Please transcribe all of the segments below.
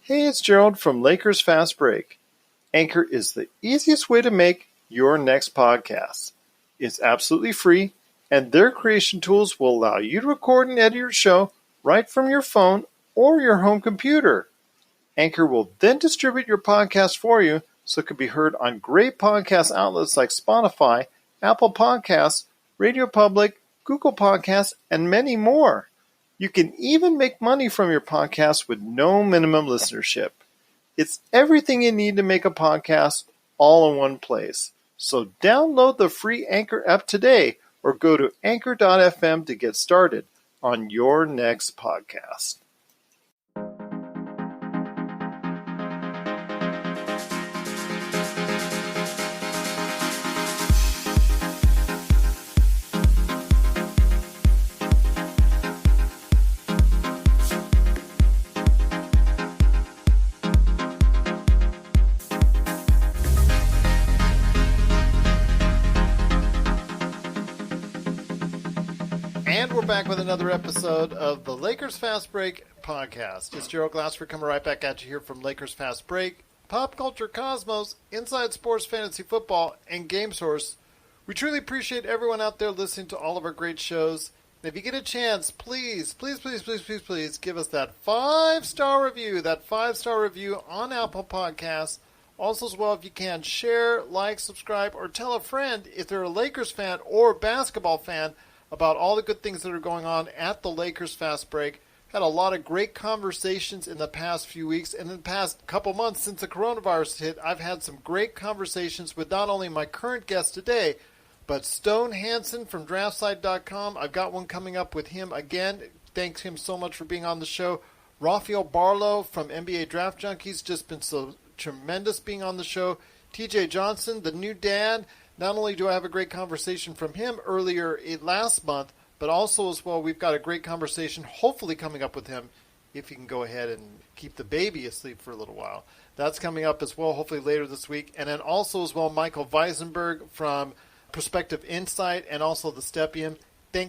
Hey, it's Gerald from Lakers Fast Break. Anchor is the easiest way to make your next podcast. It's absolutely free, and their creation tools will allow you to record and edit your show right from your phone or your home computer. Anchor will then distribute your podcast for you so it can be heard on great podcast outlets like Spotify, Apple Podcasts, Radio Public, Google Podcasts, and many more. You can even make money from your podcast with no minimum listenership. It's everything you need to make a podcast all in one place. So download the free Anchor app today or go to anchor.fm to get started on your next podcast. And we're back with another episode of the Lakers Fast Break podcast. It's Gerald Glassford coming right back at you here from Lakers Fast Break, Pop Culture Cosmos, Inside Sports Fantasy Football, and Game Source. We truly appreciate everyone out there listening to all of our great shows. And if you get a chance, please give us that 5-star review on Apple Podcasts. Also, as well, if you can, share, like, subscribe, or tell a friend if they're a Lakers fan or basketball fan about all the good things that are going on at the Lakers Fast Break. Had a lot of great conversations in the past few weeks, and in the past couple months since the coronavirus hit, I've had some great conversations with not only my current guest today, but Stone Hansen from DraftSide.com. I've got one coming up with him again. Thanks him so much for being on the show. Rafael Barlow from NBA Draft Junkies, just been so tremendous being on the show. TJ Johnson, the new dad. Not only do I have a great conversation from him earlier last month, but also as well we've got a great conversation hopefully coming up with him if he can go ahead and keep the baby asleep for a little while. That's coming up as well hopefully later this week. And then also as well Michael Weisenberg from Perspective Insight and also the Stepien.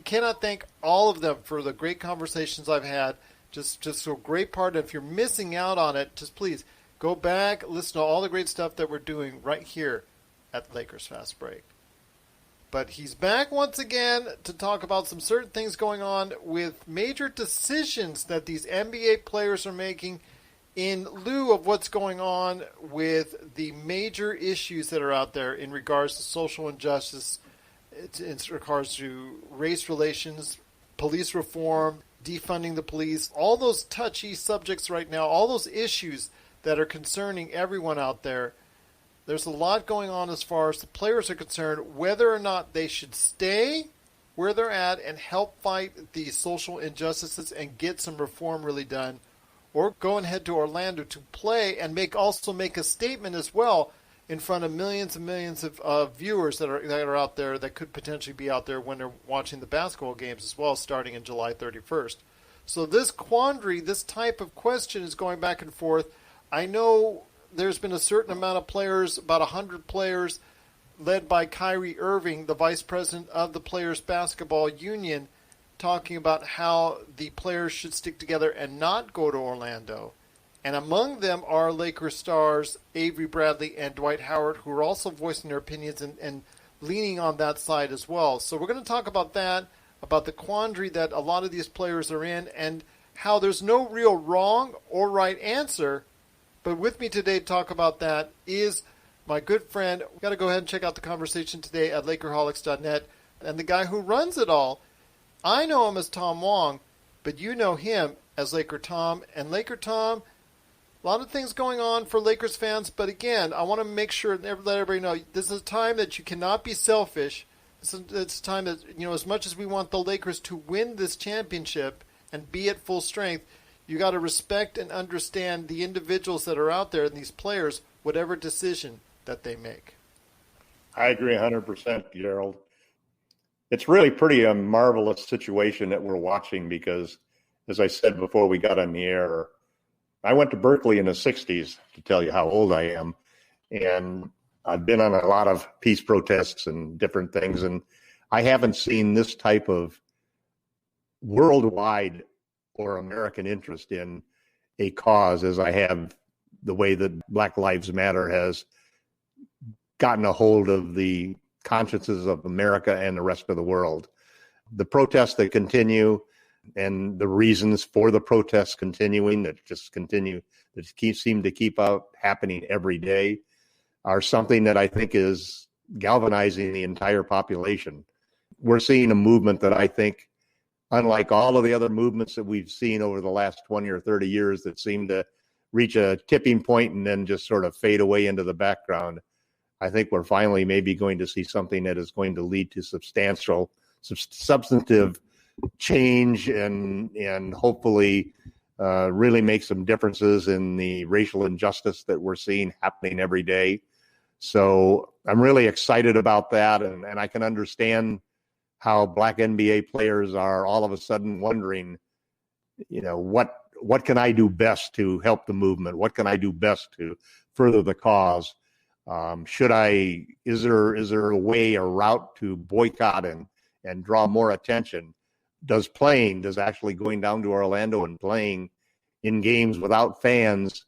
Cannot thank all of them for the great conversations I've had. Just a great part. If you're missing out on it, just please go back, listen to all the great stuff that we're doing right here at the Lakers Fast Break. But he's back once again to talk about some certain things going on with major decisions that these NBA players are making in lieu of what's going on with the major issues that are out there in regards to social injustice, in regards to race relations, police reform, defunding the police, all those touchy subjects right now, all those issues that are concerning everyone out there. There's a lot going on as far as the players are concerned, whether or not they should stay where they're at and help fight the social injustices and get some reform really done, or go and head to Orlando to play and also make a statement as well in front of millions and millions of viewers that are out there that could potentially be out there when they're watching the basketball games as well, starting in July 31st. So this quandary, this type of question is going back and forth. I know there's been a certain amount of players, about 100 players, led by Kyrie Irving, the vice president of the Players Basketball Union, talking about how the players should stick together and not go to Orlando. And among them are Lakers stars Avery Bradley and Dwight Howard, who are also voicing their opinions and leaning on that side as well. So we're going to talk about that, about the quandary that a lot of these players are in, and how there's no real wrong or right answer. But with me today to talk about that is my good friend. We've got to go ahead and check out the conversation today at Lakerholics.net. And the guy who runs it all, I know him as Tom Wong, but you know him as LakerTom. And LakerTom, a lot of things going on for Lakers fans. But again, I want to make sure and let everybody know this is a time that you cannot be selfish. It's a time that, as much as we want the Lakers to win this championship and be at full strength, you got to respect and understand the individuals that are out there and these players, whatever decision that they make. I agree 100%, Gerald. It's really pretty a marvelous situation that we're watching because, as I said before we got on the air, I went to Berkeley in the 60s, to tell you how old I am, and I've been on a lot of peace protests and different things, and I haven't seen this type of worldwide or American interest in a cause as I have the way that Black Lives Matter has gotten a hold of the consciences of America and the rest of the world. The protests that continue and the reasons for the protests continuing that just continue, that seem to keep up happening every day, are something that I think is galvanizing the entire population. We're seeing a movement that I think, unlike all of the other movements that we've seen over the last 20 or 30 years that seem to reach a tipping point and then just sort of fade away into the background, I think we're finally maybe going to see something that is going to lead to substantive change and hopefully really make some differences in the racial injustice that we're seeing happening every day. So I'm really excited about that, and I can understand how Black NBA players are all of a sudden wondering, what can I do best to help the movement? What can I do best to further the cause? Is there a way, a route to boycott and draw more attention? Does actually going down to Orlando and playing in games without fans,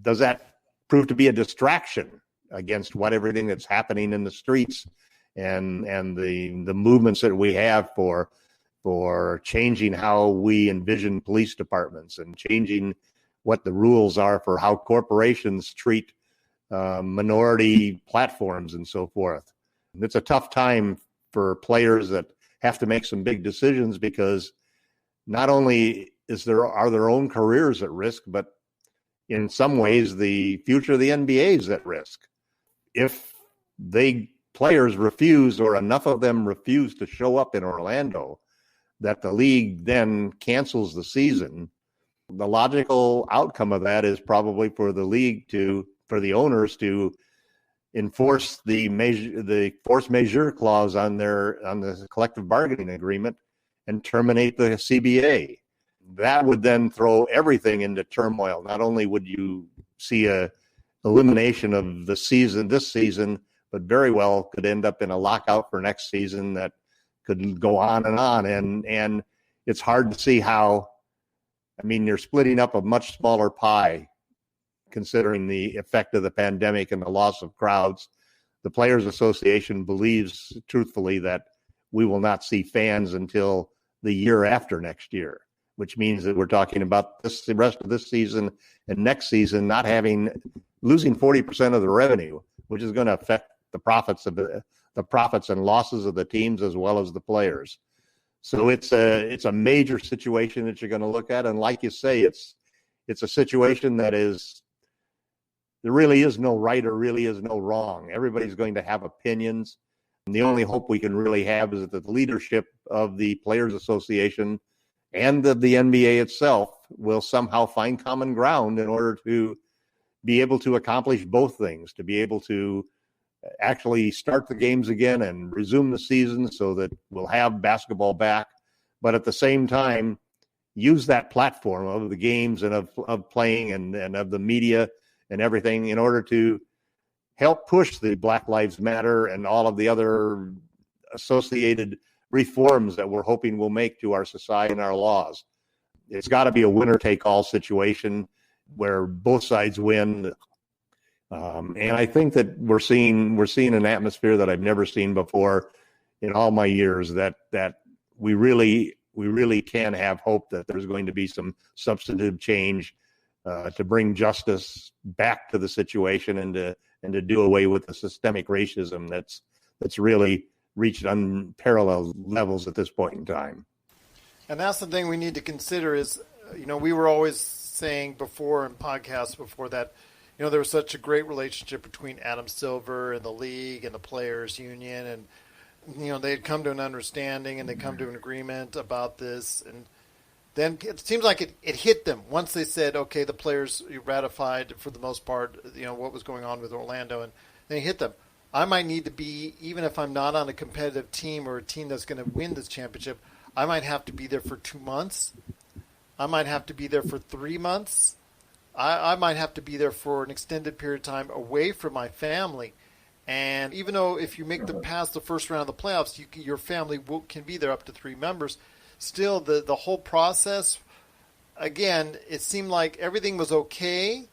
does that prove to be a distraction against everything that's happening in the streets and the movements that we have for changing how we envision police departments and changing what the rules are for how corporations treat minority platforms and so forth? It's a tough time for players that have to make some big decisions because not only are their own careers at risk, but in some ways the future of the NBA is at risk. If players refuse, or enough of them refuse to show up in Orlando, that the league then cancels the season, the logical outcome of that is probably for the owners to enforce the force majeure clause on the collective bargaining agreement and terminate the CBA. That would then throw everything into turmoil. Not only would you see a elimination of this season, but very well could end up in a lockout for next season that could go on and on. And it's hard to see how, you're splitting up a much smaller pie considering the effect of the pandemic and the loss of crowds. The Players Association believes truthfully that we will not see fans until the year after next year, which means that we're talking about the rest of this season and next season losing 40% of the revenue, which is going to affect the profits and losses of the teams as well as the players. So it's a major situation that you're going to look at, and like you say, it's a situation that there really is no right or really is no wrong. Everybody's going to have opinions, and the only hope we can really have is that the leadership of the Players Association and of the NBA itself will somehow find common ground in order to be able to accomplish both things, to be able to actually start the games again and resume the season so that we'll have basketball back, but at the same time, use that platform of the games and of playing and of the media and everything in order to help push the Black Lives Matter and all of the other associated reforms that we're hoping will make to our society and our laws. It's got to be a winner-take-all situation where both sides win. And I think that we're seeing an atmosphere that I've never seen before in all my years, that we really can have hope that there's going to be some substantive change to bring justice back to the situation and to do away with the systemic racism that's really reached unparalleled levels at this point in time. And that's the thing we need to consider is, we were always saying before in podcasts before that, there was such a great relationship between Adam Silver and the league and the players union, and they had come to an understanding and they come to an agreement about this, and then it seems like it hit them once they said, okay, the players ratified for the most part, what was going on with Orlando, and then it hit them. I might need to be, even if I'm not on a competitive team or a team that's going to win this championship, I might have to be there for 2 months. I might have to be there for 3 months. I might have to be there for an extended period of time away from my family. And even though if you make past the first round of the playoffs, your family can be there up to 3 members, still the whole process again, it seemed like everything was okay,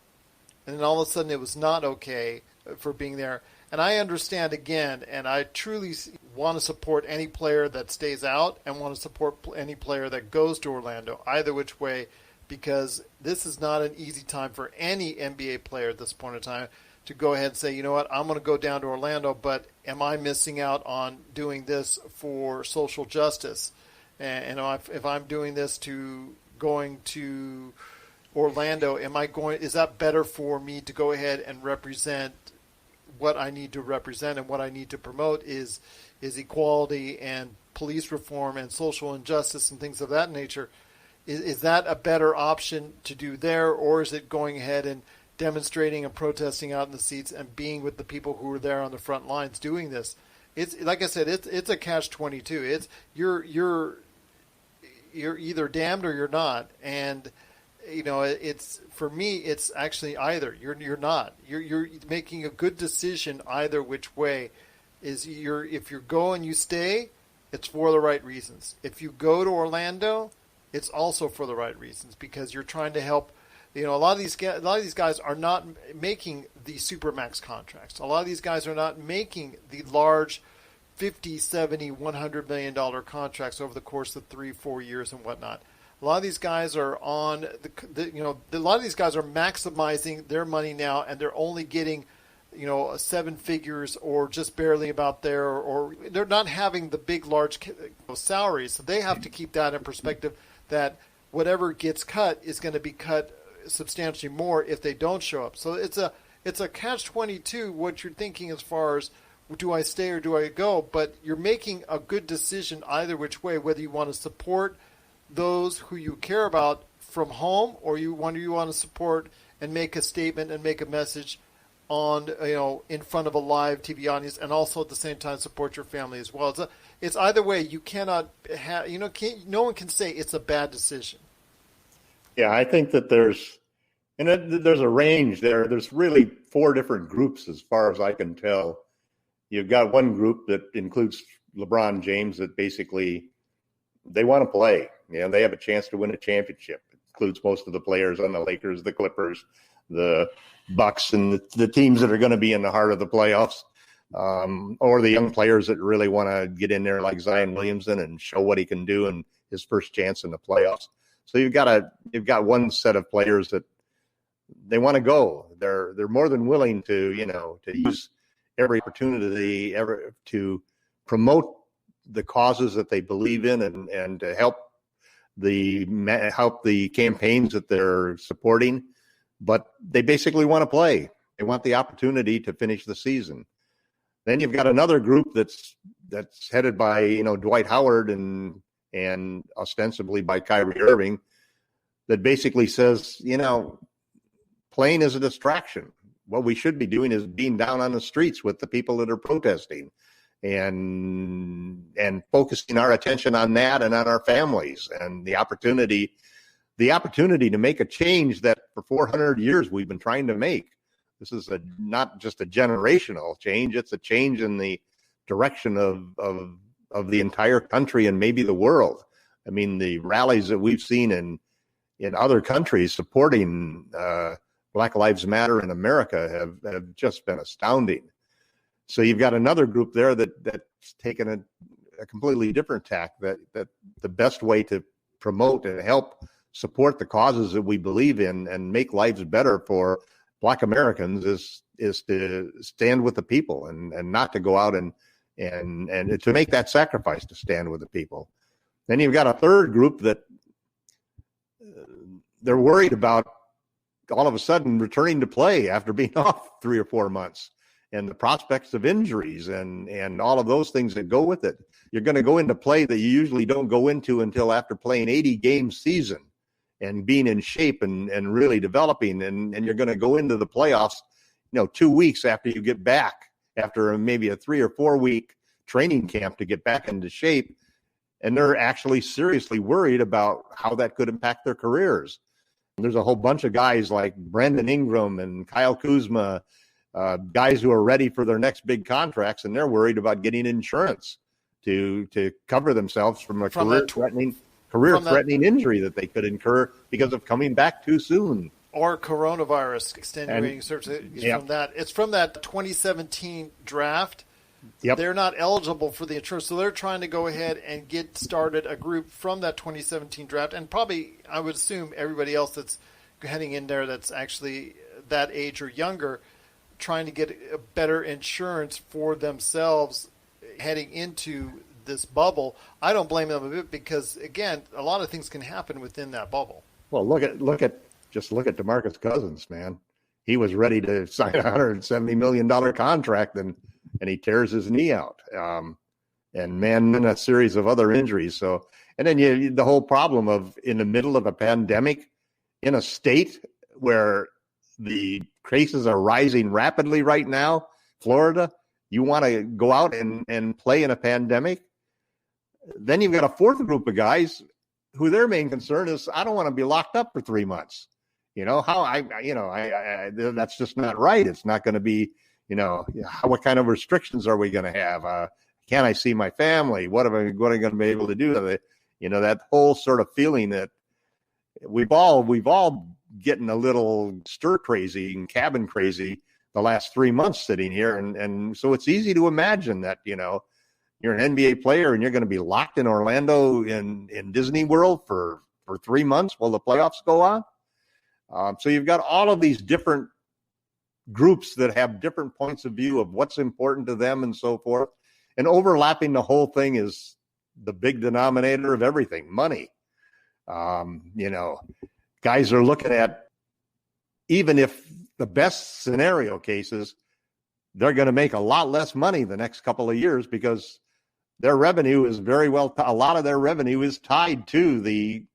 and then all of a sudden it was not okay for being there. And I understand, again, and I truly want to support any player that stays out and want to support any player that goes to Orlando, either which way, because this is not an easy time for any NBA player at this point in time to go ahead and say, you know what, I'm going to go down to Orlando, but am I missing out on doing this for social justice? And if I'm doing this to going to Orlando, is that better for me to go ahead and represent what I need to represent, and what I need to promote is equality and police reform and social injustice and things of that nature? Is that a better option to do there, or is it going ahead and demonstrating and protesting out in the seats and being with the people who are there on the front lines doing this? It's like I said, it's a catch-22. It's you're either damned or you're not, and it's, for me, it's actually either. You're not. You're making a good decision either which way. If you go and you stay, it's for the right reasons. If you go to Orlando, it's also for the right reasons, because you're trying to help. A lot of these guys are not making the supermax contracts. A lot of these guys are not making the large 50, 70, $100 million contracts over the course of 3-4 years and whatnot. A lot of these guys are on a lot of these guys are maximizing their money now, and they're only getting, 7 figures or just barely about there, or they're not having the big, large salaries. So they have to keep that in perspective, that whatever gets cut is going to be cut substantially more if they don't show up. So it's a catch-22 what you're thinking as far as, do I stay or do I go? But you're making a good decision either which way, whether you want to support those who you care about from home, or you want to support and make a statement and make a message on, in front of a live TV audience, and also at the same time support your family as well. It's either way. You cannot have, no one can say it's a bad decision. Yeah, I think that there's a range there. There's really 4 different groups as far as I can tell. You've got one group that includes LeBron James, that basically they want to play. They have a chance to win a championship. It includes most of the players on the Lakers, the Clippers, the Bucks, and the teams that are going to be in the heart of the playoffs, or the young players that really want to get in there, like Zion Williamson, and show what he can do in his first chance in the playoffs. So you've got one set of players that they want to go. They're more than willing to use every opportunity ever to promote the causes that they believe in, and to help the campaigns that they're supporting. But they basically want to play. They want the opportunity to finish the season. Then you've got another group that's headed by Dwight Howard and ostensibly by Kyrie Irving, that basically says, playing is a distraction. What we should be doing is being down on the streets with the people that are protesting, and focusing our attention on that and on our families, and the opportunity to make a change that for 400 years we've been trying to make. This is not just a generational change. It's a change in the direction of the entire country and maybe the world. I mean, the rallies that we've seen in other countries supporting Black Lives Matter in America have just been astounding. So you've got another group there that's taken a completely different tack, that the best way to promote and help support the causes that we believe in and make lives better for Black Americans is to stand with the people, and not to go out and to make that sacrifice to stand with the people. Then you've got a third group that they're worried about all of a sudden returning to play after being off 3 or 4 months, and the prospects of injuries and all of those things that go with it. You're going to go into play that you usually don't go into until after playing 80 game season and being in shape and really developing. And you're going to go into the playoffs, 2 weeks after you get back, after maybe a 3 or 4 week training camp to get back into shape. And they're actually seriously worried about how that could impact their careers. There's a whole bunch of guys like Brandon Ingram and Kyle Kuzma, guys who are ready for their next big contracts, and they're worried about getting insurance to cover themselves from a career-threatening career-threatening injury that they could incur because of coming back too soon. Or coronavirus extenuating circumstances yep. from that. It's from that 2017 draft. Yep. They're not eligible for the insurance, so they're trying to go ahead and get started a group from that 2017 draft, and probably, I would assume, everybody else that's heading in there that's actually that age or younger, trying to get a better insurance for themselves heading into this bubble. I don't blame them a bit because, again, a lot of things can happen within that bubble. Well, look at DeMarcus Cousins, man. He was ready to sign a $170 million contract and he tears his knee out. And then a series of other injuries. So, and then the whole problem of in the middle of a pandemic in a state where the cases are rising rapidly right now, Florida, you want to go out and play in a pandemic. Then you've got a fourth group of guys who their main concern is, I don't want to be locked up for 3 months. That's just not right. It's not going to be, what kind of restrictions are we going to have? Can I see my family? What am I going to be able to do? That whole sort of feeling that we've all getting a little stir crazy and cabin crazy the last 3 months sitting here. And so it's easy to imagine that, you're an NBA player and you're going to be locked in Orlando in DisneyWorld for 3 months while the playoffs go on. So you've got all of these different groups that have different points of view of what's important to them and so forth. And overlapping the whole thing is the big denominator of everything, money. Guys are looking at, even if the best scenario cases, they're going to make a lot less money the next couple of years because their revenue is a lot of their revenue is tied to the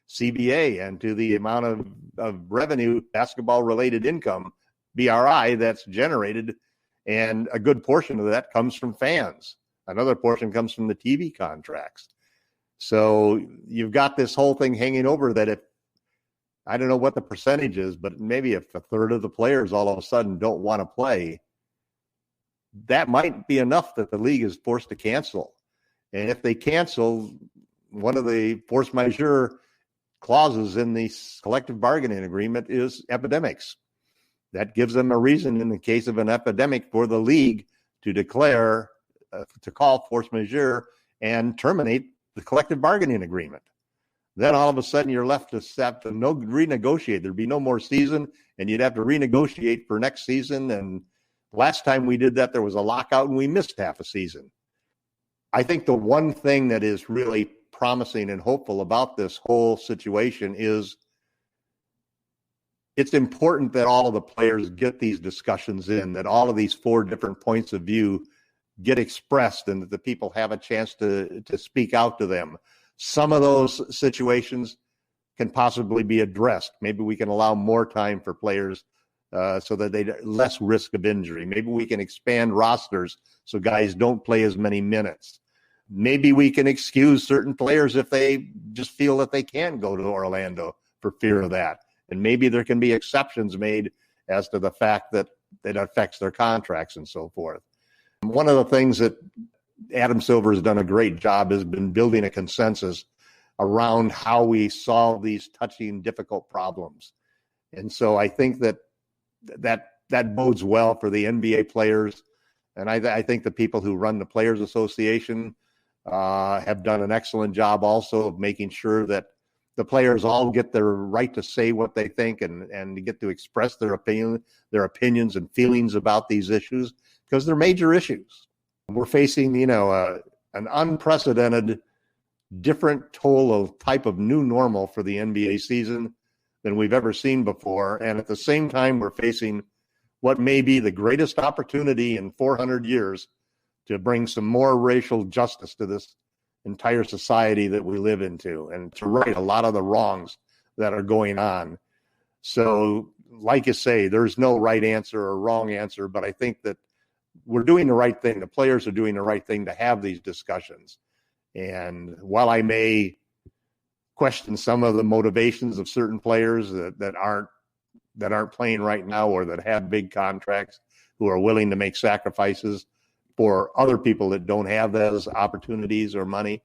CBA and to the amount of revenue, basketball-related income, BRI, that's generated. And a good portion of that comes from fans. Another portion comes from the TV contracts. So you've got this whole thing hanging over that if, I don't know what the percentage is, but maybe if a third of the players all of a sudden don't want to play, that might be enough that the league is forced to cancel. And if they cancel, one of the force majeure clauses in the collective bargaining agreement is epidemics. That gives them a reason in the case of an epidemic for the league to declare, to call force majeure and terminate the collective bargaining agreement. Then all of a sudden you're left to have to renegotiate. There'd be no more season and you'd have to renegotiate for next season. And last time we did that, there was a lockout and we missed half a season. I think the one thing that is really promising and hopeful about this whole situation is it's important that all of the players get these discussions in, that all of these four different points of view get expressed and that the people have a chance to speak out to them. Some of those situations can possibly be addressed. Maybe we can allow more time for players so that they less risk of injury. Maybe we can expand rosters so guys don't play as many minutes. Maybe we can excuse certain players if they just feel that they can't go to Orlando for fear of that. And maybe there can be exceptions made as to the fact that it affects their contracts and so forth. One of the things that Adam Silver has done a great job has been building a consensus around how we solve these touchy, difficult problems. And so I think that bodes well for the NBA players. And I think the people who run the Players Association have done an excellent job also of making sure that the players all get their right to say what they think and get to express their opinions and feelings about these issues because they're major issues. We're facing, an unprecedented, different type of new normal for the NBA season than we've ever seen before. And at the same time, we're facing what may be the greatest opportunity in 400 years to bring some more racial justice to this entire society that we live into and to right a lot of the wrongs that are going on. So, like you say, there's no right answer or wrong answer, but I think that we're doing the right thing. The players are doing the right thing to have these discussions. And while I may question some of the motivations of certain players that aren't playing right now or that have big contracts who are willing to make sacrifices for other people that don't have those opportunities or money,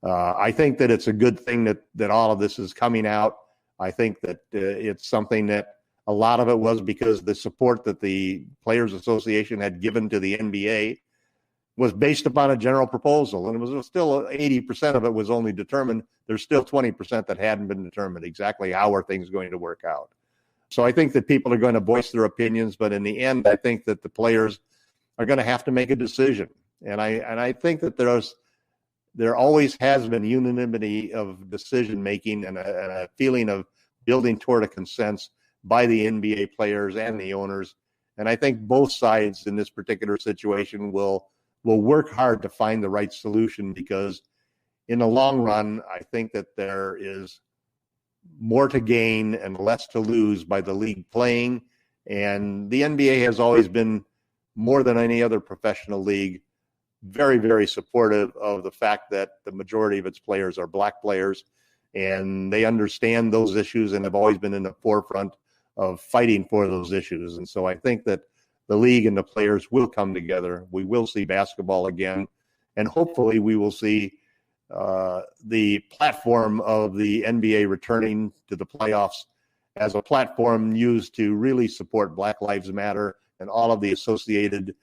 I think that it's a good thing that all of this is coming out. I think that it's something that a lot of it was because the support that the Players Association had given to the NBA was based upon a general proposal, and it was still 80% of it was only determined. There's still 20% that hadn't been determined exactly how are things going to work out. So I think that people are going to voice their opinions, but in the end, I think that the players are going to have to make a decision. And I think that there always has been unanimity of decision making and a feeling of building toward a consensus by the NBA players and the owners. And I think both sides in this particular situation will work hard to find the right solution, because in the long run, I think that there is more to gain and less to lose by the league playing. And the NBA has always been, more than any other professional league, very, very supportive of the fact that the majority of its players are black players, and they understand those issues and have always been in the forefront of fighting for those issues. And so I think that the league and the players will come together. We will see basketball again, and hopefully we will see the platform of the NBA returning to the playoffs as a platform used to really support Black Lives Matter and all of the associated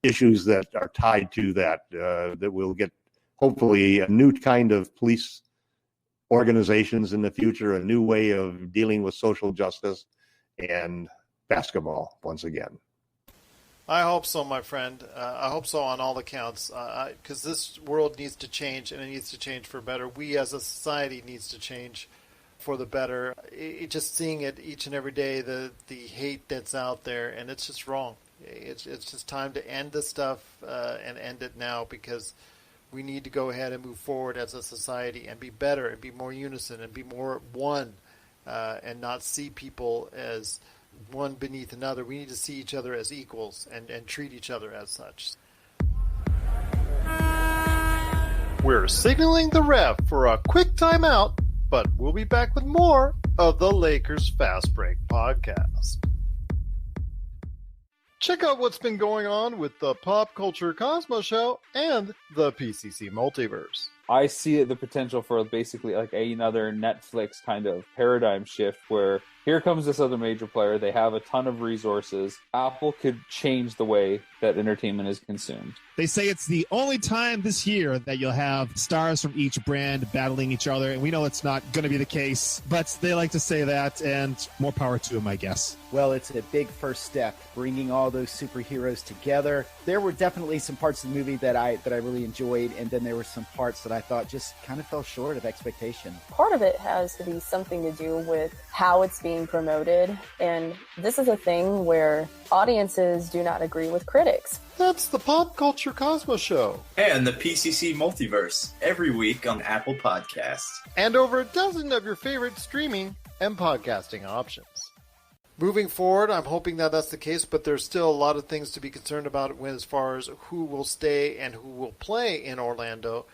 issues that are tied to that, that we'll get hopefully a new kind of police organizations in the future, a new way of dealing with social justice and basketball once again. I hope so, my friend. I hope so on all accounts, because this world needs to change, and it needs to change for better. We as a society needs to change for the better. Just seeing it each and every day, the hate that's out there, and it's just wrong. It's just time to end this stuff and end it now, because we need to go ahead and move forward as a society and be better and be more unison and be more one, and not see people as one beneath another. We need to see each other as equals and treat each other as such. We're signaling the ref for a quick timeout, but we'll be back with more of the Lakers Fast Break podcast. Check out what's been going on with the Pop Culture Cosmos Show and the PCC Multiverse. I see the potential for basically like another Netflix kind of paradigm shift where here comes this other major player. They have a ton of resources. Apple could change the way that entertainment is consumed. They say it's the only time this year that you'll have stars from each brand battling each other, and we know it's not going to be the case, but they like to say that, and more power to them, I guess. Well, it's a big first step, bringing all those superheroes together. There were definitely some parts of the movie that I really enjoyed, and then there were some parts that I thought just kind of fell short of expectation. Part of it has to be something to do with how it's being promoted, and this is a thing where audiences do not agree with critics. That's the Pop Culture Cosmos Show. And the PCC Multiverse, every week on Apple Podcasts. And over a dozen of your favorite streaming and podcasting options. Moving forward, I'm hoping that that's the case, but there's still a lot of things to be concerned about as far as who will stay and who will play in Orlando.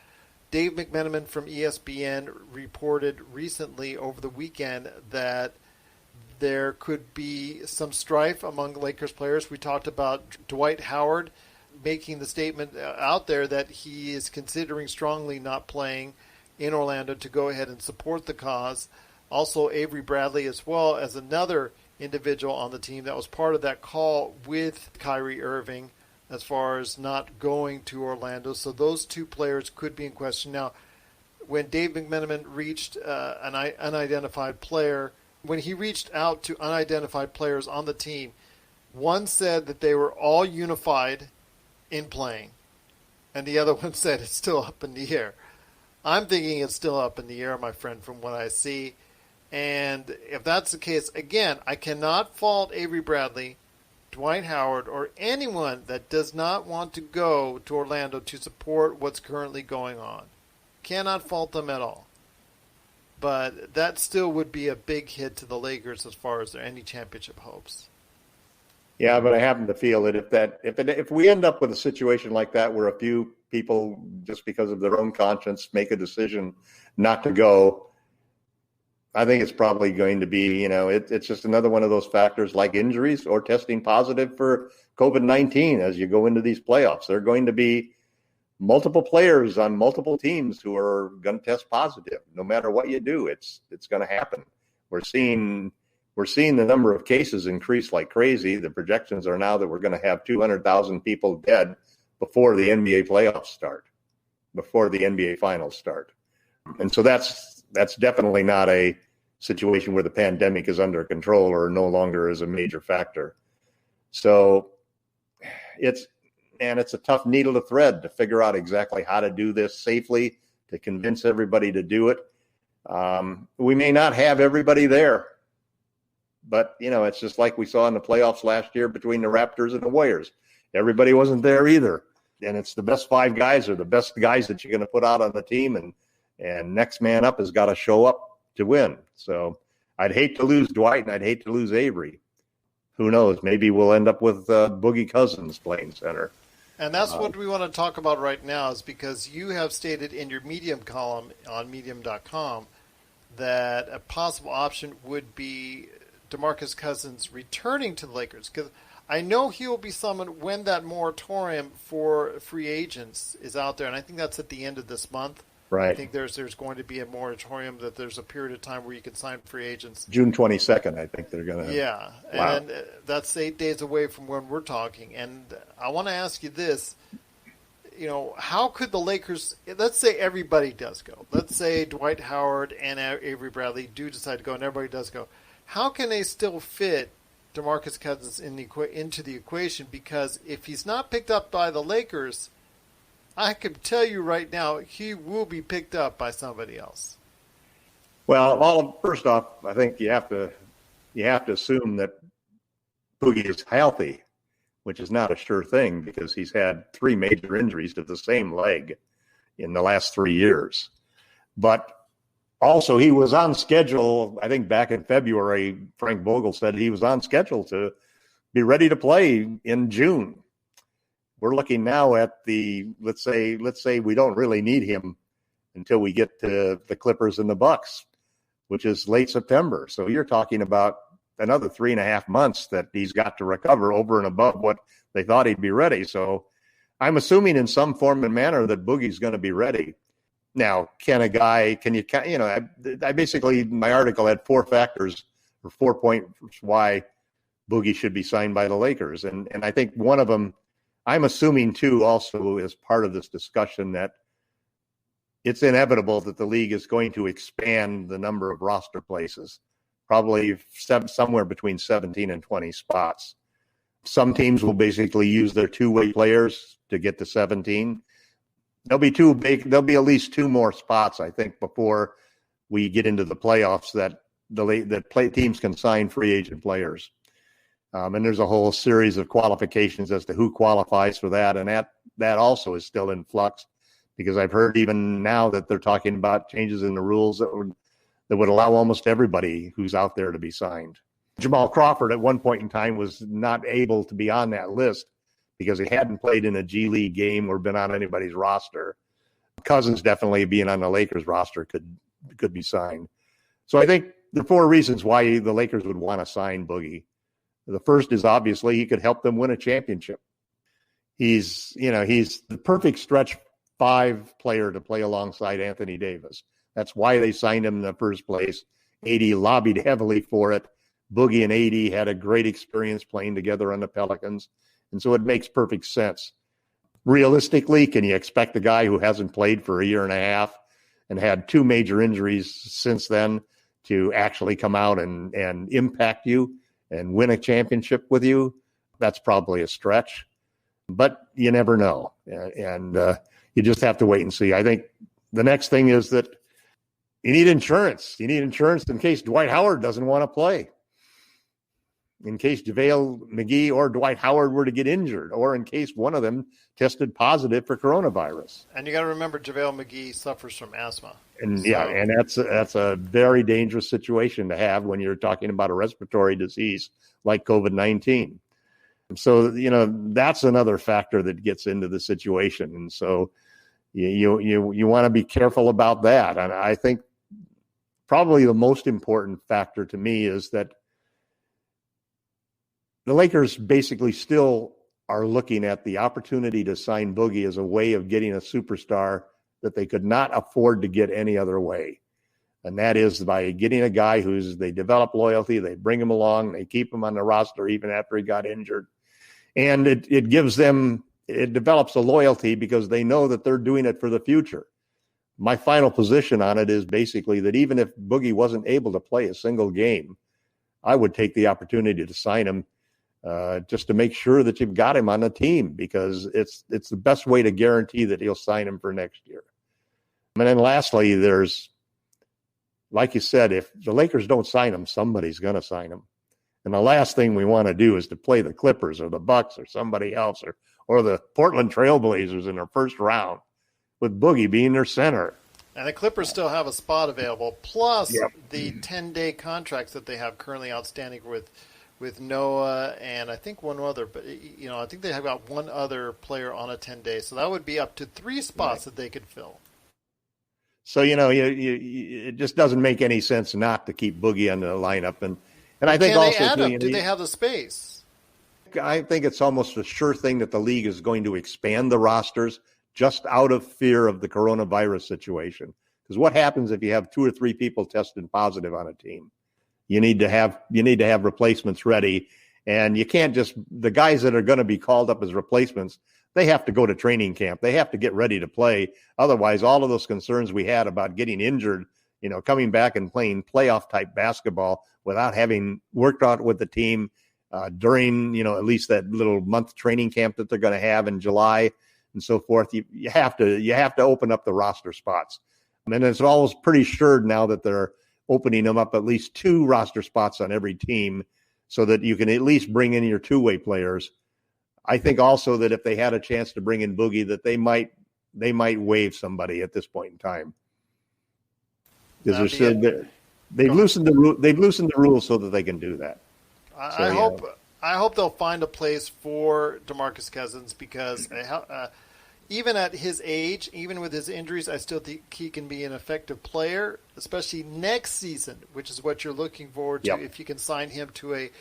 Dave McMenamin from ESPN reported recently over the weekend that there could be some strife among Lakers players. We talked about Dwight Howard making the statement out there that he is considering strongly not playing in Orlando to go ahead and support the cause. Also, Avery Bradley, as well as another individual on the team that was part of that call with Kyrie Irving as far as not going to Orlando. So those two players could be in question. Now, when Dave McMenamin reached an unidentified player, when he reached out to unidentified players on the team, one said that they were all unified in playing, and the other one said it's still up in the air. I'm thinking it's still up in the air, my friend, from what I see. And if that's the case, again, I cannot fault Avery Bradley, Dwight Howard, or anyone that does not want to go to Orlando to support what's currently going on. Cannot fault them at all. But that still would be a big hit to the Lakers as far as any championship hopes. Yeah, but I happen to feel that if we end up with a situation like that where a few people, just because of their own conscience, make a decision not to go, I think it's probably going to be, it's just another one of those factors like injuries or testing positive for COVID-19 as you go into these playoffs. There are going to be multiple players on multiple teams who are going to test positive. No matter what you do, it's going to happen. We're seeing the number of cases increase like crazy. The projections are now that we're going to have 200,000 people dead before the NBA playoffs start, before the NBA finals start. And so that's definitely not a situation where the pandemic is under control or no longer is a major factor. So it's a tough needle to thread to figure out exactly how to do this safely, to convince everybody to do it. We may not have everybody there, but, it's just like we saw in the playoffs last year between the Raptors and the Warriors. Everybody wasn't there either. And it's the best 5 guys or the best guys that you're going to put out on the team. And next man up has got to show up to win. So I'd hate to lose Dwight and I'd hate to lose Avery. Who knows? Maybe we'll end up with Boogie Cousins playing center. And that's what we want to talk about right now, is because you have stated in your Medium column on Medium.com that a possible option would be DeMarcus Cousins returning to the Lakers. Because I know he will be summoned when that moratorium for free agents is out there, and I think that's at the end of this month. Right. I think there's going to be a moratorium, that there's a period of time where you can sign free agents. June 22nd, I think they're going to. Yeah, wow. And that's 8 days away from when we're talking. And I want to ask you this. How could the Lakers, let's say everybody does go. Let's say Dwight Howard and Avery Bradley do decide to go and everybody does go. How can they still fit DeMarcus Cousins into the equation? Because if he's not picked up by the Lakers, I can tell you right now, he will be picked up by somebody else. Well, first off, I think you have to assume that Boogie is healthy, which is not a sure thing because he's had 3 major injuries to the same leg in the last 3 years. But also, he was on schedule. I think back in February, Frank Vogel said he was on schedule to be ready to play in June. We're looking now at let's say we don't really need him until we get to the Clippers and the Bucks, which is late September. So you're talking about another 3.5 months that he's got to recover over and above what they thought he'd be ready. So I'm assuming in some form and manner that Boogie's going to be ready. Now, I basically, my article had 4 factors or 4 points why Boogie should be signed by the Lakers. And I think one of them, I'm assuming, too, also as part of this discussion, that it's inevitable that the league is going to expand the number of roster places, probably somewhere between 17 and 20 spots. Some teams will basically use their 2-way players to get to 17. There'll be at least 2 more spots, I think, before we get into the playoffs that teams can sign free agent players. And there's a whole series of qualifications as to who qualifies for that. And that also is still in flux, because I've heard even now that they're talking about changes in the rules that would allow almost everybody who's out there to be signed. Jamal Crawford at one point in time was not able to be on that list because he hadn't played in a G League game or been on anybody's roster. Cousins definitely being on the Lakers roster could be signed. So I think the 4 reasons why the Lakers would want to sign Boogie. The first is obviously he could help them win a championship. He's the perfect stretch 5 player to play alongside Anthony Davis. That's why they signed him in the first place. AD lobbied heavily for it. Boogie and AD had a great experience playing together on the Pelicans. And so it makes perfect sense. Realistically, can you expect a guy who hasn't played for a year and a half and had 2 major injuries since then to actually come out and impact you and win a championship with you? That's probably a stretch, but you never know. And you just have to wait and see. I think the next thing is that you need insurance. You need insurance in case Dwight Howard doesn't want to play, in case JaVale McGee or Dwight Howard were to get injured, or in case one of them tested positive for coronavirus. And you got to remember, JaVale McGee suffers from asthma. And and that's a very dangerous situation to have when you're talking about a respiratory disease like COVID-19. So, that's another factor that gets into the situation. And so you want to be careful about that. And I think probably the most important factor to me is that the Lakers basically still are looking at the opportunity to sign Boogie as a way of getting a superstar that they could not afford to get any other way. And that is by getting a guy they develop loyalty, they bring him along, they keep him on the roster even after he got injured. And it develops a loyalty because they know that they're doing it for the future. My final position on it is basically that even if Boogie wasn't able to play a single game, I would take the opportunity to sign him just to make sure that you've got him on the team, because it's the best way to guarantee that he'll sign him for next year. And then lastly, there's, like you said, if the Lakers don't sign him, somebody's going to sign him. And the last thing we want to do is to play the Clippers or the Bucks or somebody else or the Portland Trailblazers in their first round with Boogie being their center. And the Clippers still have a spot available, plus the 10-day contracts that they have currently outstanding with Noah and I think one other. But, I think they have got one other player on a 10-day. So that would be up to 3 spots that they could fill. So, it just doesn't make any sense not to keep Boogie on the lineup. And I think also, they add him? Do they have the space? I think it's almost a sure thing that the league is going to expand the rosters just out of fear of the coronavirus situation. Because what happens if you have 2 or 3 people tested positive on a team? You need to have replacements ready, and you can't just, the guys that are going to be called up as replacements, they have to go to training camp. They have to get ready to play. Otherwise, all of those concerns we had about getting injured, coming back and playing playoff type basketball without having worked out with the team during, at least that little month training camp that they're going to have in July and so forth. You have to open up the roster spots. And it's always pretty sure now that they're opening them up at least 2 roster spots on every team so that you can at least bring in your two-way players. I think also that if they had a chance to bring in Boogie, that they might waive somebody at this point in time. Because they've loosened the rules so that they can do that. I hope they'll find a place for DeMarcus Cousins, because even at his age, even with his injuries, I still think he can be an effective player, especially next season, which is what you're looking forward to. If you can sign him to a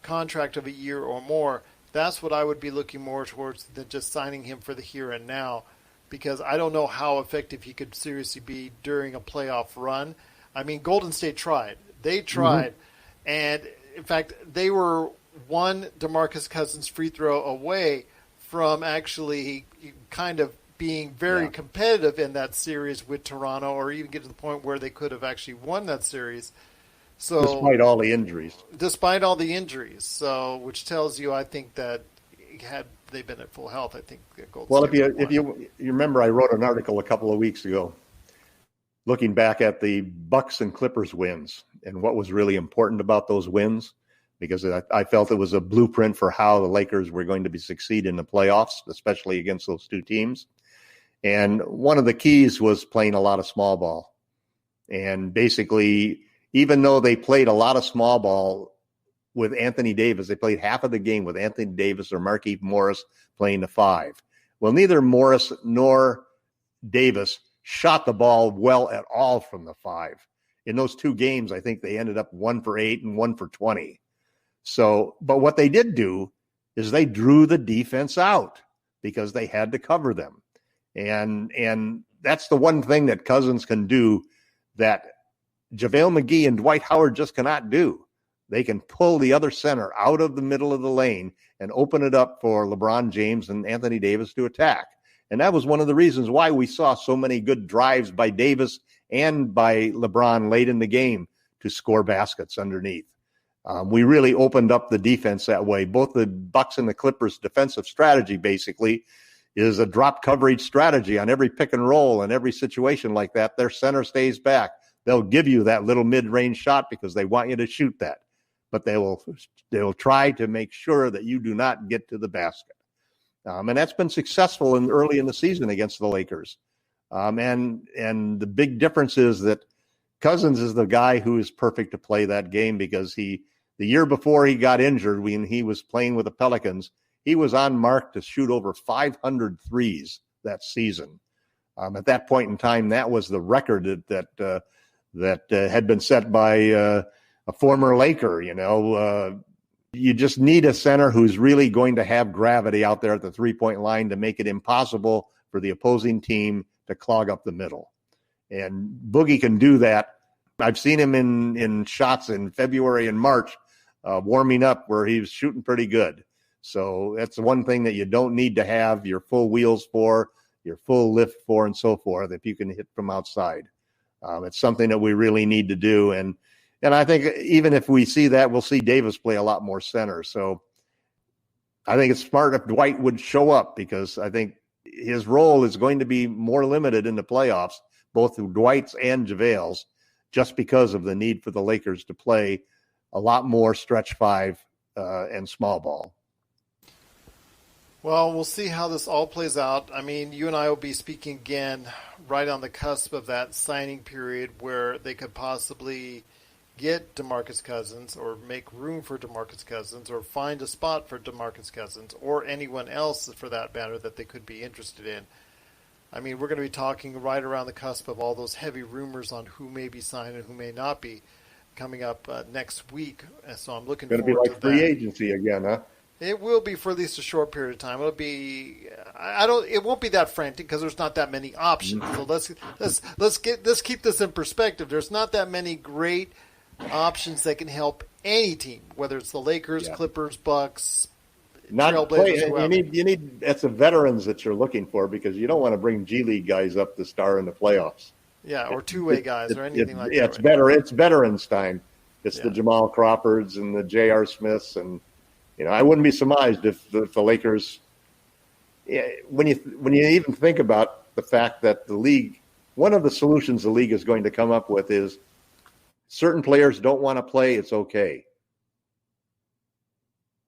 contract of a year or more, that's what I would be looking more towards than just signing him for the here and now, because I don't know how effective he could seriously be during a playoff run. I mean, Golden State tried. They tried. And, in fact, they were one DeMarcus Cousins free throw away from actually kind of being very competitive in that series with Toronto, or even get to the point where they could have actually won that series. So despite all the injuries. So, which tells you, I think that had they been at full health, I think Golden State if you remember, I wrote an article a couple of weeks ago looking back at the Bucks and Clippers wins and what was really important about those wins, because I felt it was a blueprint for how the Lakers were going to succeed in the playoffs, especially against those 2 teams. And one of the keys was playing a lot of small ball. And basically, even though they played a lot of small ball with Anthony Davis, they played half of the game with Anthony Davis or Markieff Morris playing the 5. Well, neither Morris nor Davis shot the ball well at all from the 5. In those 2 games, I think they ended up 1 for 8 and 1 for 20. So, but what they did do is they drew the defense out because they had to cover them. And that's the one thing that Cousins can do that JaVale McGee and Dwight Howard just cannot do. They can pull the other center out of the middle of the lane and open it up for LeBron James and Anthony Davis to attack. And that was one of the reasons why we saw so many good drives by Davis and by LeBron late in the game to score baskets underneath. We really opened up the defense that way. Both the Bucks and the Clippers' defensive strategy basically is a drop coverage strategy on every pick and roll and every situation like that. Their center stays back. They'll give you that little mid-range shot because they want you to shoot that, but they will try to make sure that you do not get to the basket. And that's been successful early in the season against the Lakers. And the big difference is that Cousins is the guy who is perfect to play that game, because the year before he got injured, when he was playing with the Pelicans, he was on mark to shoot over 500 threes that season. At that point in time, that was the record that had been set by a former Laker, You just need a center who's really going to have gravity out there at the three-point line to make it impossible for the opposing team to clog up the middle. And Boogie can do that. I've seen him in shots in February and March warming up where he was shooting pretty good. So that's the one thing that you don't need to have your full wheels for, your full lift for, and so forth, if you can hit from outside. It's something that we really need to do. And I think even if we see that, we'll see Davis play a lot more center. So I think it's smart if Dwight would show up, because I think his role is going to be more limited in the playoffs, both Dwight's and JaVale's, just because of the need for the Lakers to play a lot more stretch five and small ball. Well, we'll see how this all plays out. I mean, you and I will be speaking again right on the cusp of that signing period where they could possibly get DeMarcus Cousins or make room for DeMarcus Cousins or find a spot for DeMarcus Cousins or anyone else for that matter that they could be interested in. I mean, we're going to be talking right around the cusp of all those heavy rumors on who may be signed and who may not be coming up next week. So I'm looking forward to that. It's going to be like free agency again, huh? It will be for at least a short period of time. It'll be, it won't be that frantic because there's not that many options. So let's keep this in perspective. There's not that many great options that can help any team, whether it's the Lakers, Clippers, Bucks, Trailblazers. You need that's the veterans that you're looking for, because you don't want to bring G League guys up to star in the playoffs. Yeah, or two-way guys or anything like that. Yeah, it's better. It's veterans time. It's the Jamal Crawfords and the J.R. Smiths, and I wouldn't be surprised if the Lakers. When you even think about the fact that the league, one of the solutions the league is going to come up with is certain players don't want to play. It's okay.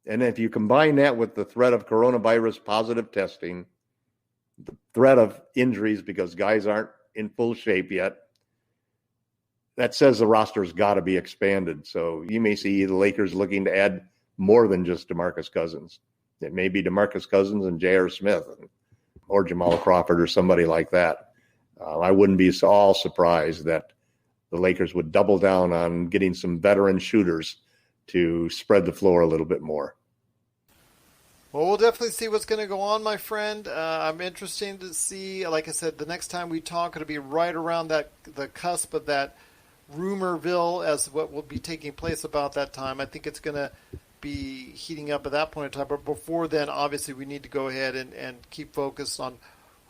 And if you combine that with the threat of coronavirus positive testing, the threat of injuries because guys aren't in full shape yet, that says the roster's got to be expanded. So you may see the Lakers looking to add more than just DeMarcus Cousins. It may be DeMarcus Cousins and J.R. Smith or Jamal Crawford or somebody like that. I wouldn't be all surprised that the Lakers would double down on getting some veteran shooters to spread the floor a little bit more. Well, we'll definitely see what's going to go on, my friend. I'm interested to see, like I said, the next time we talk, it'll be right around the cusp of that rumorville as what will be taking place about that time. I think it's going to be heating up at that point in time. But before then, obviously, we need to go ahead and keep focused on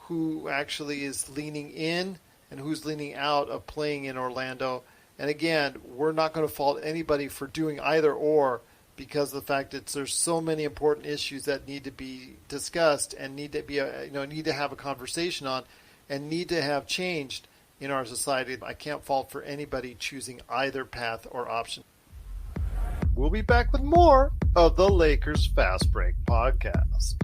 who actually is leaning in and who's leaning out of playing in Orlando. And again, we're not going to fault anybody for doing either or, because of the fact that there's so many important issues that need to be discussed and need to be need to have a conversation on and need to have changed in our society. I can't fault for anybody choosing either path or option. We'll be back with more of the Lakers Fast Break podcast.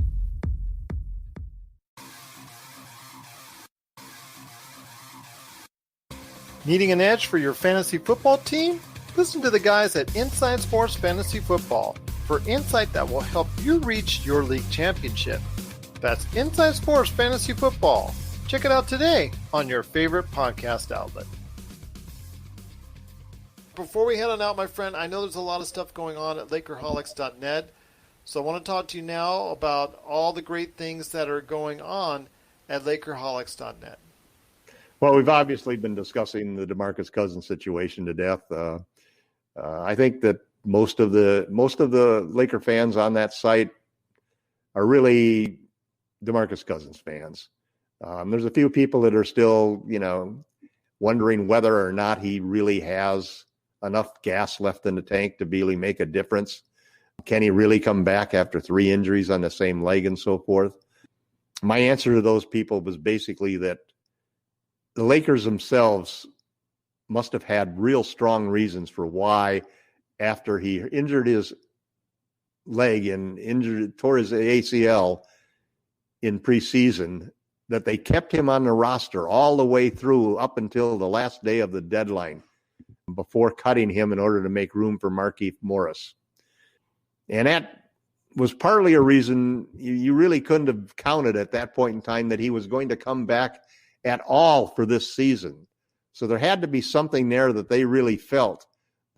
Needing an edge for your fantasy football team? Listen to the guys at Inside Sports Fantasy Football for insight that will help you reach your league championship. That's Inside Sports Fantasy Football. Check it out today on your favorite podcast outlet. Before we head on out, my friend, I know there's a lot of stuff going on at LakerHolics.net, so I want to talk to you now about all the great things that are going on at LakerHolics.net. Well, we've obviously been discussing the DeMarcus Cousins situation to death. I think that most of the Laker fans on that site are really DeMarcus Cousins fans. There's a few people that are still, wondering whether or not he really has enough gas left in the tank to really make a difference. Can he really come back after 3 injuries on the same leg and so forth? My answer to those people was basically that the Lakers themselves must have had real strong reasons for why, after he injured his leg and tore his ACL in preseason, that they kept him on the roster all the way through up until the last day of the deadline before cutting him in order to make room for Markieff Morris. And that was partly a reason you really couldn't have counted at that point in time that he was going to come back at all for this season. So there had to be something there that they really felt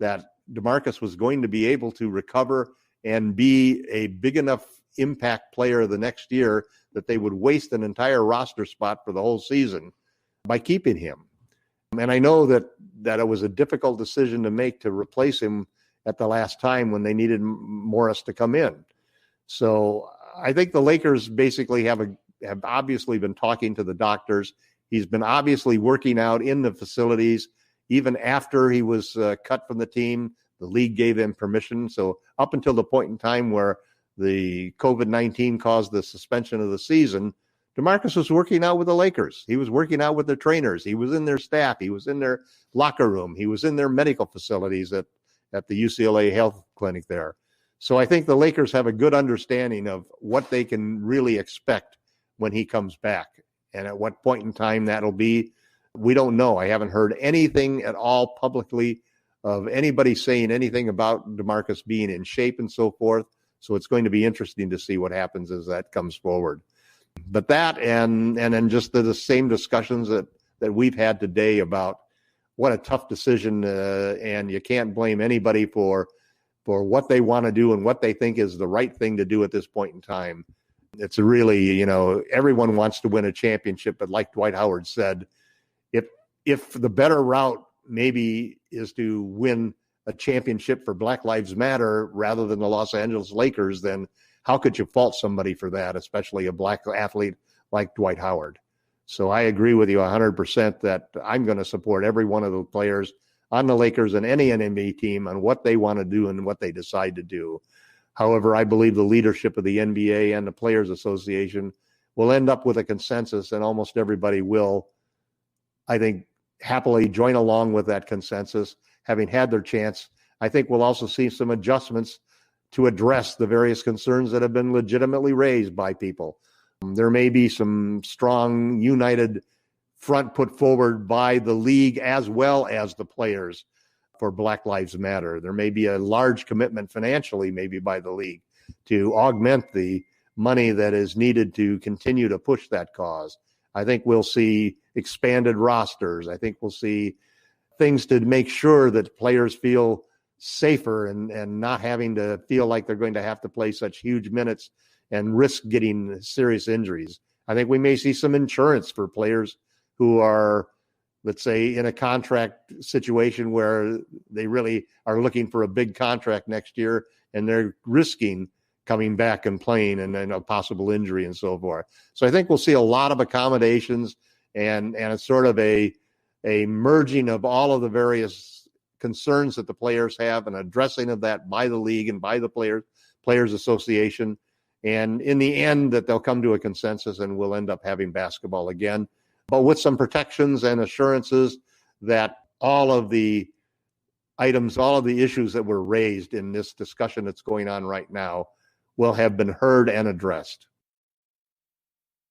that DeMarcus was going to be able to recover and be a big enough impact player the next year that they would waste an entire roster spot for the whole season by keeping him. And I know that it was a difficult decision to make to replace him at the last time when they needed Morris to come in. So I think the Lakers basically have obviously been talking to the doctors. He's been obviously working out in the facilities. Even after he was cut from the team, the league gave him permission. So up until the point in time where the COVID-19 caused the suspension of the season, DeMarcus was working out with the Lakers. He was working out with their trainers. He was in their staff. He was in their locker room. He was in their medical facilities at the UCLA Health Clinic there. So I think the Lakers have a good understanding of what they can really expect when he comes back. And at what point in time that'll be, we don't know. I haven't heard anything at all publicly of anybody saying anything about DeMarcus being in shape and so forth. So it's going to be interesting to see what happens as that comes forward. But that and then just the same discussions that we've had today about what a tough decision, and you can't blame anybody for what they want to do and what they think is the right thing to do at this point in time. It's really, everyone wants to win a championship, but like Dwight Howard said, if the better route maybe is to win a championship for Black Lives Matter rather than the Los Angeles Lakers, then how could you fault somebody for that, especially a black athlete like Dwight Howard? So I agree with you 100% that I'm going to support every one of the players on the Lakers and any NBA team on what they want to do and what they decide to do. However, I believe the leadership of the NBA and the Players Association will end up with a consensus, and almost everybody will, I think, happily join along with that consensus, having had their chance. I think we'll also see some adjustments to address the various concerns that have been legitimately raised by people. There may be some strong, united front put forward by the league as well as the players for Black Lives Matter. There may be a large commitment financially, maybe by the league, to augment the money that is needed to continue to push that cause. I think we'll see expanded rosters. I think we'll see things to make sure that players feel safer and not having to feel like they're going to have to play such huge minutes and risk getting serious injuries. I think we may see some insurance for players who are, let's say, in a contract situation where they really are looking for a big contract next year and they're risking coming back and playing and then a possible injury and so forth. So I think we'll see a lot of accommodations and it's sort of a merging of all of the various concerns that the players have and addressing of that by the league and by the Players Association. And in the end, that they'll come to a consensus and we'll end up having basketball again, but with some protections and assurances that all of the items, all of the issues that were raised in this discussion that's going on right now will have been heard and addressed.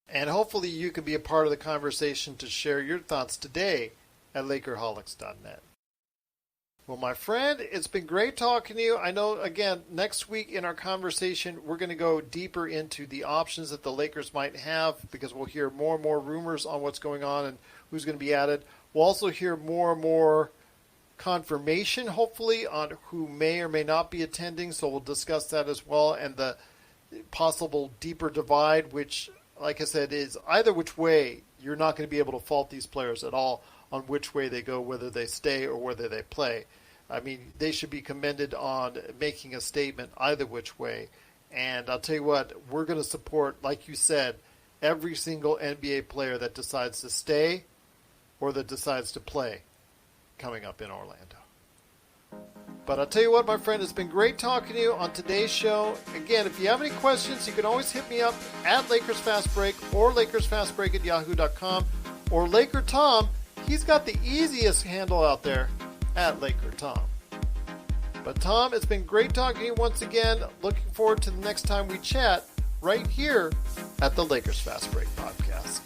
And hopefully you can be a part of the conversation to share your thoughts today at Lakerholics.net. Well, my friend, it's been great talking to you. I know, again, next week in our conversation, we're going to go deeper into the options that the Lakers might have because we'll hear more and more rumors on what's going on and who's going to be added. We'll also hear more and more confirmation, hopefully, on who may or may not be attending. So we'll discuss that as well and the possible deeper divide, which, like I said, is either which way. You're not going to be able to fault these players at all on which way they go, whether they stay or whether they play. I mean, they should be commended on making a statement either which way. And I'll tell you what, we're going to support, like you said, every single NBA player that decides to stay or that decides to play coming up in Orlando. But I'll tell you what, my friend, it's been great talking to you on today's show. Again, if you have any questions, you can always hit me up at Lakers Fast Break or LakersFastBreak@yahoo.com or LakerTom. He's got the easiest handle out there at LakerTom. But Tom, it's been great talking to you once again. Looking forward to the next time we chat right here at the Lakers Fast Break podcast.